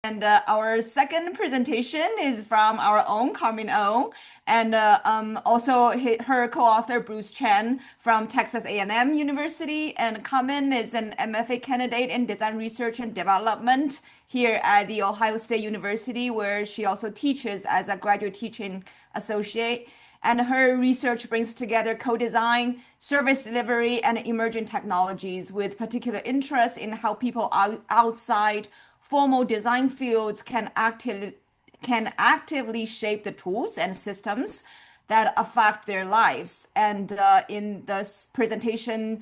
And our second presentation is from our own Kahmin Ong, and also her co-author Bruce Chen from Texas A&M University. And Kahmin is an MFA candidate in design research and development here at the Ohio State University, where she also teaches as a graduate teaching associate. And her research brings together co-design, service delivery, and emerging technologies with particular interest in how people outside formal design fields can actively shape the tools and systems that affect their lives. And in this presentation,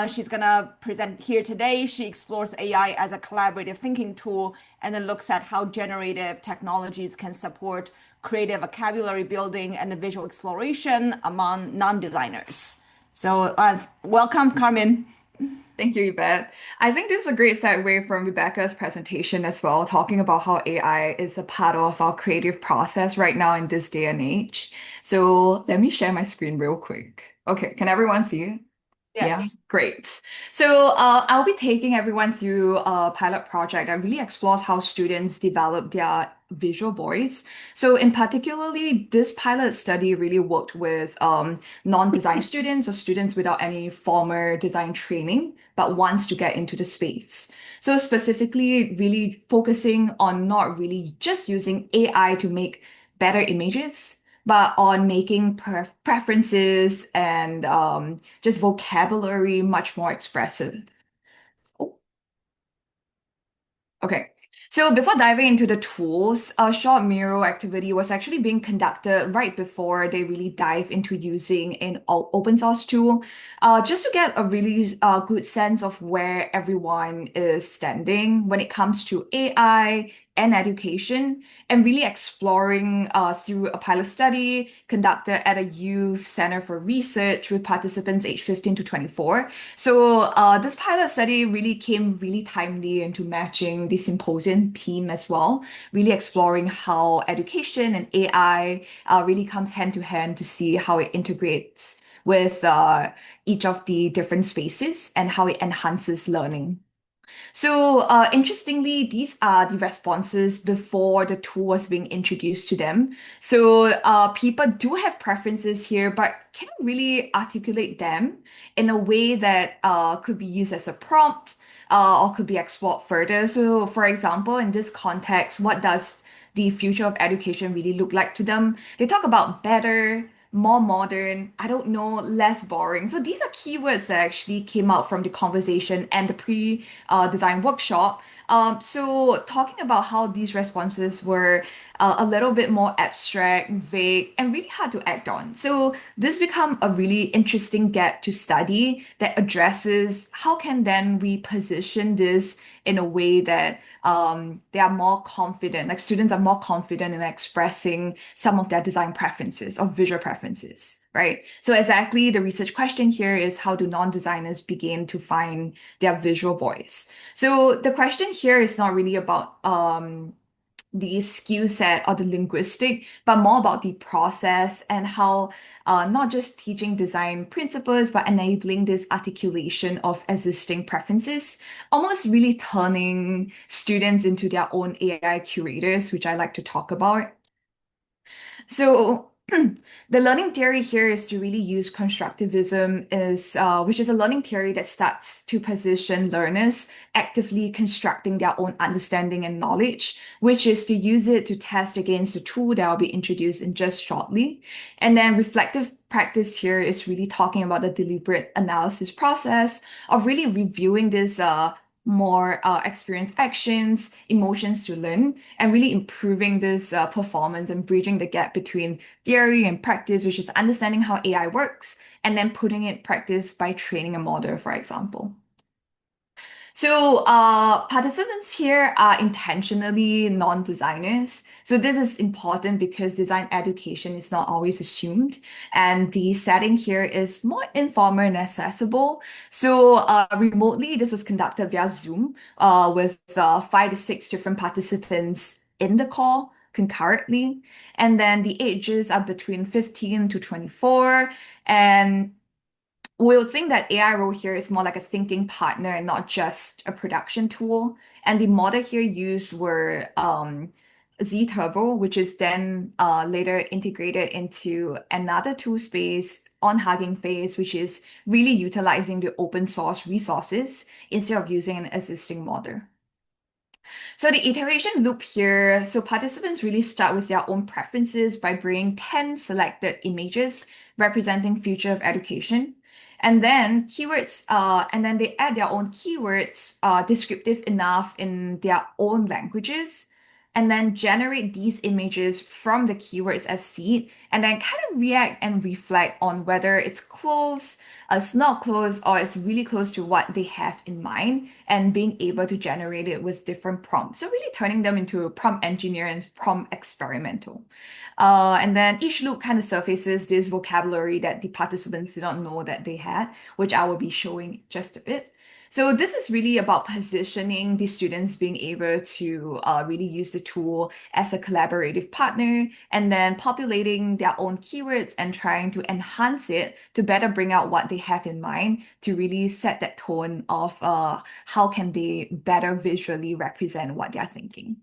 she's gonna present here today. She explores AI as a collaborative thinking tool and then looks at how generative technologies can support creative vocabulary building and visual exploration among non-designers. So welcome, Carmen. Thank you, Yvette. I think this is a great segue from Rebecca's presentation as well, talking about how AI is a part of our creative process right now in this day and age. So let me share my screen real quick. Okay, can everyone see it? Yeah, Yes. great. So I'll be taking everyone through a pilot project that really explores how students develop their visual voice. So in particularly, this pilot study really worked with non-design students or students without any formal design training, but wants to get into the space. So specifically, really focusing on not really just using AI to make better images, but on making preferences and just vocabulary much more expressive. Oh, okay. So before diving into the tools, a short mural activity was actually being conducted right before they really dive into using an open source tool, just to get a really good sense of where everyone is standing when it comes to AI and education, and really exploring through a pilot study conducted at a youth center for research with participants aged 15 to 24. So this pilot study really came really timely into matching the symposium theme as well, really exploring how education and AI really comes hand to hand to see how it integrates with each of the different spaces and how it enhances learning. So, interestingly, these are the responses before the tool was being introduced to them. So, people do have preferences here, but can't really articulate them in a way that could be used as a prompt or could be explored further. So, for example, in this context, what does the future of education really look like to them? They talk about better, more modern, I don't know, less boring. So these are keywords that actually came out from the conversation and the pre-design workshop. So talking about how these responses were a little bit more abstract, vague, and really hard to act on. So this become a really interesting gap to study that addresses how can then we position this in a way that they are more confident, like students are more confident in expressing some of their design preferences or visual preferences, right? So exactly the research question here is how do non-designers begin to find their visual voice? So the question here is not really about the skill set or the linguistic, but more about the process and how not just teaching design principles, but enabling this articulation of existing preferences, almost really turning students into their own AI curators, which I like to talk about. So the learning theory here is to really use constructivism which is a learning theory that starts to position learners actively constructing their own understanding and knowledge, which is to use it to test against the tool that will be introduced in just shortly. And then reflective practice here is really talking about the deliberate analysis process of really reviewing this more experience actions, emotions to learn, and really improving this performance and bridging the gap between theory and practice, which is understanding how AI works, and then putting it in practice by training a model, for example. So, participants here are intentionally non-designers. So this is important because design education is not always assumed, and the setting here is more informal and accessible. So, remotely, this was conducted via Zoom, with 5 to 6 different participants in the call concurrently, and then the ages are between 15 to 24, and we'll think that AI role here is more like a thinking partner and not just a production tool. And the model here used were Z Turbo, which is then later integrated into another tool space on Hugging Face, which is really utilizing the open source resources instead of using an existing model. So the iteration loop here, so participants really start with their own preferences by bringing 10 selected images representing future of education. And then they add their own keywords, descriptive enough in their own languages, and then generate these images from the keywords as seed, and then kind of react and reflect on whether it's close, it's not close, or it's really close to what they have in mind, and being able to generate it with different prompts. So really turning them into a prompt engineer and prompt experimental. And then each loop kind of surfaces this vocabulary that the participants did not know that they had, which I will be showing just a bit. So this is really about positioning the students being able to really use the tool as a collaborative partner and then populating their own keywords and trying to enhance it to better bring out what they have in mind to really set that tone of how can they better visually represent what they're thinking.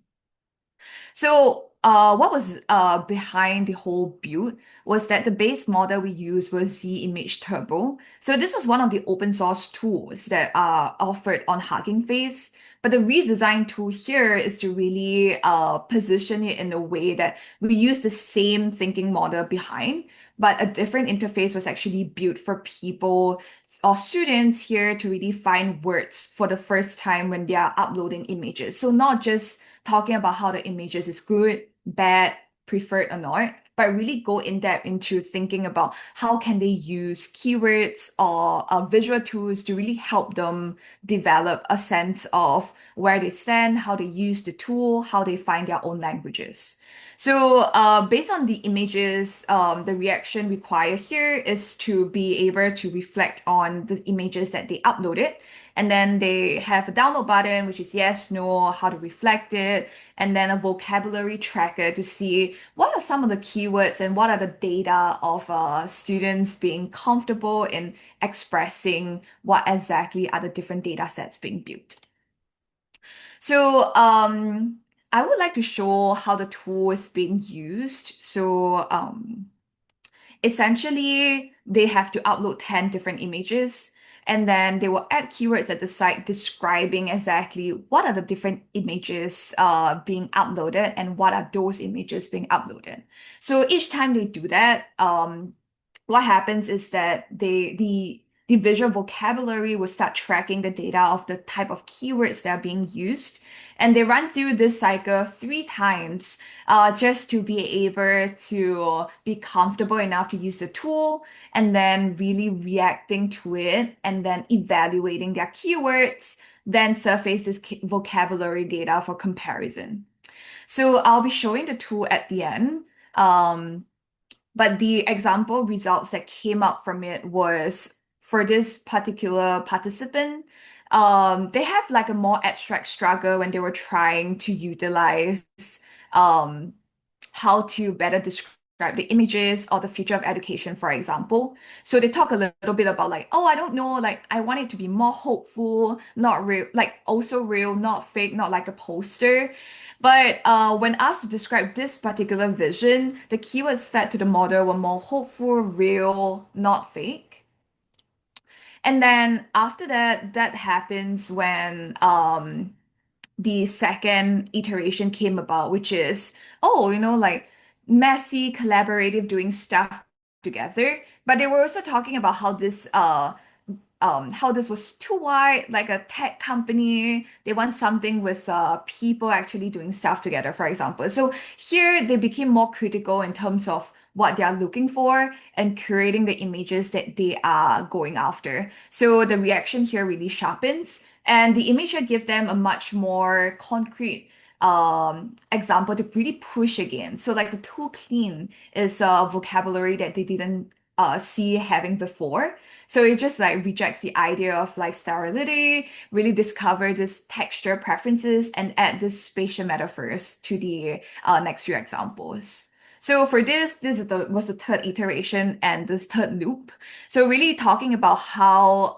So, what was behind the whole build was that the base model we used was Z Image Turbo. So this was one of the open source tools that are offered on Hugging Face. But the redesign tool here is to really position it in a way that we use the same thinking model behind, but a different interface was actually built for people or students here to really find words for the first time when they are uploading images. So not just talking about how the images is good, bad, preferred or not, but really go in depth into thinking about how can they use keywords or visual tools to really help them develop a sense of where they stand, how they use the tool, how they find their own languages. So, based on the images, the reaction required here is to be able to reflect on the images that they uploaded. And then they have a download button, which is yes, no, how to reflect it, and then a vocabulary tracker to see what are some of the keywords and what are the data of students being comfortable in expressing what exactly are the different data sets being built. So, I would like to show how the tool is being used. So, essentially, they have to upload 10 different images, and then they will add keywords at the site describing exactly what are the different images being uploaded and what are those images being uploaded. So each time they do that, what happens is that the visual vocabulary will start tracking the data of the type of keywords that are being used. And they run through this cycle 3 times just to be able to be comfortable enough to use the tool and then really reacting to it and then evaluating their keywords, then surface this vocabulary data for comparison. So I'll be showing the tool at the end. But the example results that came out from it was for this particular participant, they have like a more abstract struggle when they were trying to utilize um, how to better describe the images or the future of education, for example. So they talk a little bit about like, oh, I don't know, like I want it to be more hopeful, not real, like also real, not fake, not like a poster. But when asked to describe this particular vision, the keywords fed to the model were more hopeful, real, not fake. And then after that, that happens when the second iteration came about, which is, oh, like messy, collaborative, doing stuff together. But they were also talking about how this was too wide, like a tech company. They want something with people actually doing stuff together, for example. So here they became more critical in terms of what they are looking for and curating the images that they are going after. So the reaction here really sharpens, and the image will give them a much more concrete example to really push again. So like the too clean is a vocabulary that they didn't see having before. So it just like rejects the idea of like sterility, really discover this texture preferences and add this spatial metaphors to the next few examples. So for this is was the third iteration and this third loop. So really talking about how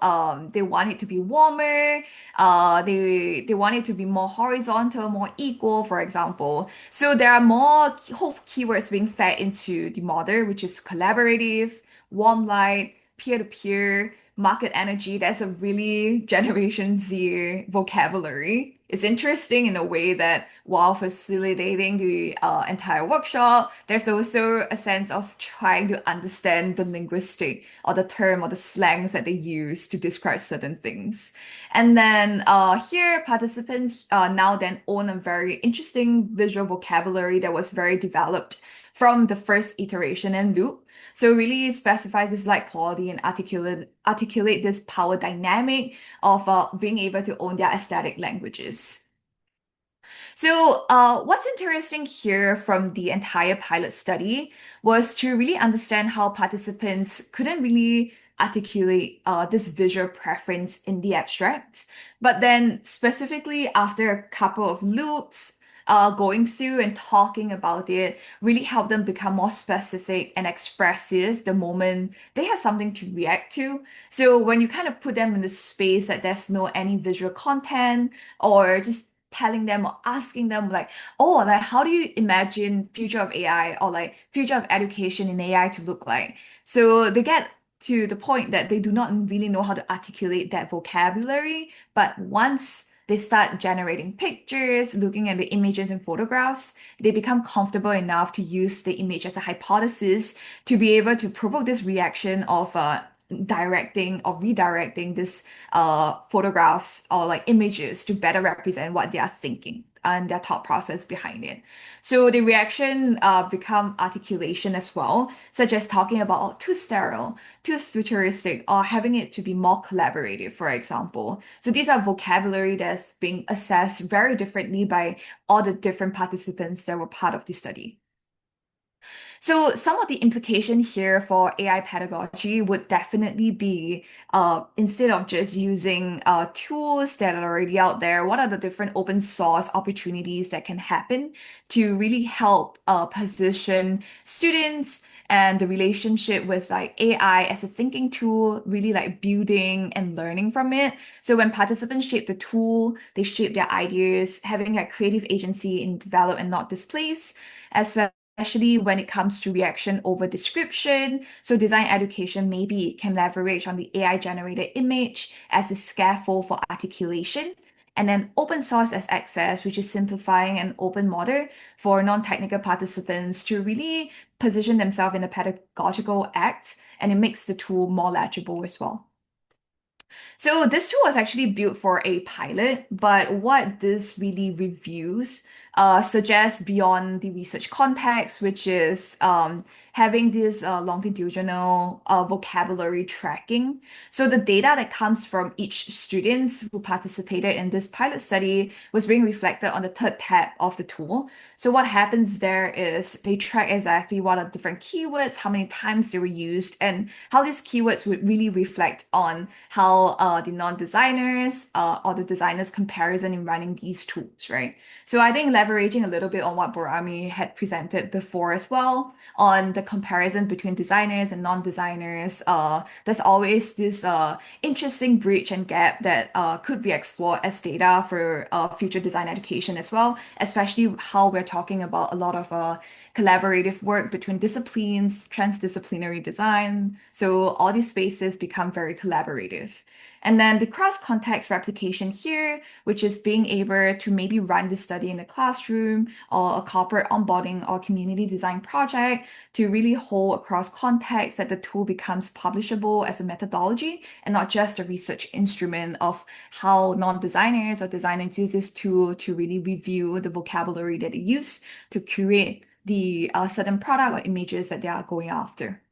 they want it to be warmer, they want it to be more horizontal, more equal, for example. So there are more whole keywords being fed into the model, which is collaborative, warm light, peer-to-peer, market energy. That's a really Generation Z vocabulary. It's interesting in a way that while facilitating the entire workshop, there's also a sense of trying to understand the linguistic or the term or the slangs that they use to describe certain things. And then here, participants now then own a very interesting visual vocabulary that was very developed from the first iteration and loop. So it really specifies this light quality and articulate this power dynamic of being able to own their aesthetic languages. So, what's interesting here from the entire pilot study was to really understand how participants couldn't really articulate this visual preference in the abstract. But then, specifically after a couple of loops, going through and talking about it really helped them become more specific and expressive the moment they had something to react to. So, when you kind of put them in the space that there's no any visual content or just telling them or asking them like, oh, like how do you imagine future of AI or like future of education in AI to look like? So they get to the point that they do not really know how to articulate that vocabulary, but once they start generating pictures, looking at the images and photographs, they become comfortable enough to use the image as a hypothesis to be able to provoke this reaction of directing or redirecting this photographs or like images to better represent what they are thinking and their thought process behind it. So the reaction become articulation as well, such as talking about oh, too sterile, too futuristic, or having it to be more collaborative, for example. So these are vocabulary that's being assessed very differently by all the different participants that were part of the study. So some of the implication here for AI pedagogy would definitely be instead of just using tools that are already out there, what are the different open source opportunities that can happen to really help position students and the relationship with like AI as a thinking tool, really like building and learning from it. So when participants shape the tool, they shape their ideas, having a creative agency in develop and not displace, as well especially when it comes to reaction over description. So design education maybe can leverage on the AI generated image as a scaffold for articulation. And then open source as access, which is simplifying an open model for non-technical participants to really position themselves in a pedagogical act, and it makes the tool more legible as well. So this tool was actually built for a pilot, but what this really reviews suggests beyond the research context, which is having this longitudinal vocabulary tracking. So the data that comes from each student who participated in this pilot study was being reflected on the third tab of the tool. So what happens there is they track exactly what are different keywords, how many times they were used, and how these keywords would really reflect on how the non-designers or the designers comparison in running these tools, right? So I think leveraging a little bit on what Borami had presented before as well on the comparison between designers and non-designers, there's always this interesting breach and gap that could be explored as data for future design education as well, especially how we're talking about a lot of collaborative work between disciplines, transdisciplinary design. So all these spaces become very collaborative. And then the cross-context replication here, which is being able to maybe run the study in a classroom or a corporate onboarding or community design project to really hold across context that the tool becomes publishable as a methodology and not just a research instrument of how non-designers or designers use this tool to really review the vocabulary that they use to create the certain product or images that they are going after.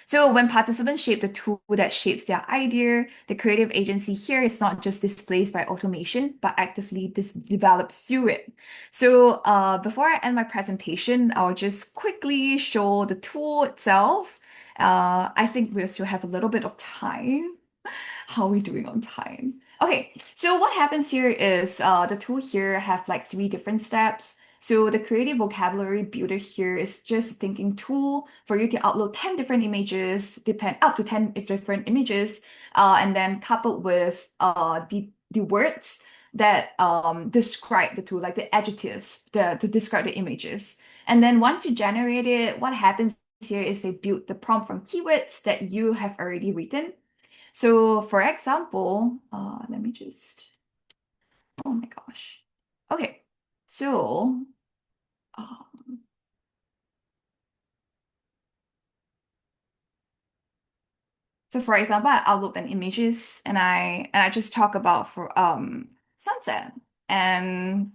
So when participants shape the tool that shapes their idea, the creative agency here is not just displaced by automation, but actively developed through it. So before I end my presentation, I'll just quickly show the tool itself. I think we'll still have a little bit of time. How are we doing on time? Okay, so what happens here is the tool here have like three different steps. So the creative vocabulary builder here is just a thinking tool for you to upload 10 different images, depend up to 10 different images, and then coupled with the words that describe the tool, like the adjectives to describe the images. And then once you generate it, what happens here is they build the prompt from keywords that you have already written. So for example, let me just, oh my gosh. Okay, so uh, so for example, I upload an images and I just talk about for sunset and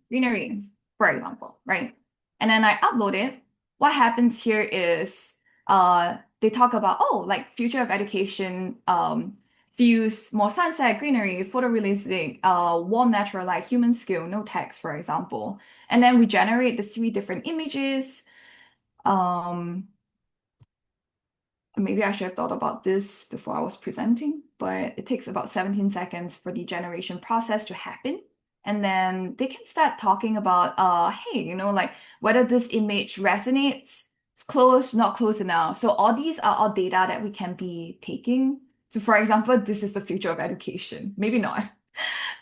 greenery, for example, right? And then I upload it. What happens here is they talk about, oh, like future of education views more sunset, greenery, photorealistic, warm natural light, human scale, no text, for example. And then we generate the three different images. Um Maybe I should have thought about this before I was presenting, but it takes about 17 seconds for the generation process to happen. And then they can start talking about, hey, like whether this image resonates, it's close, not close enough. So all these are all data that we can be taking. So for example, this is the future of education. Maybe not.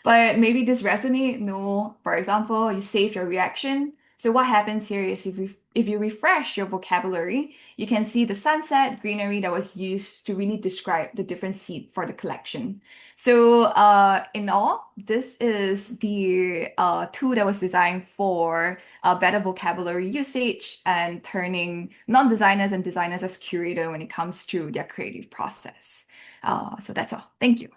But maybe this resonate. No, for example, you save your reaction. So what happens here is if you refresh your vocabulary, you can see the sunset greenery that was used to really describe the different seed for the collection. So in all, this is the tool that was designed for better vocabulary usage and turning non-designers and designers as curator when it comes to their creative process. So that's all. Thank you.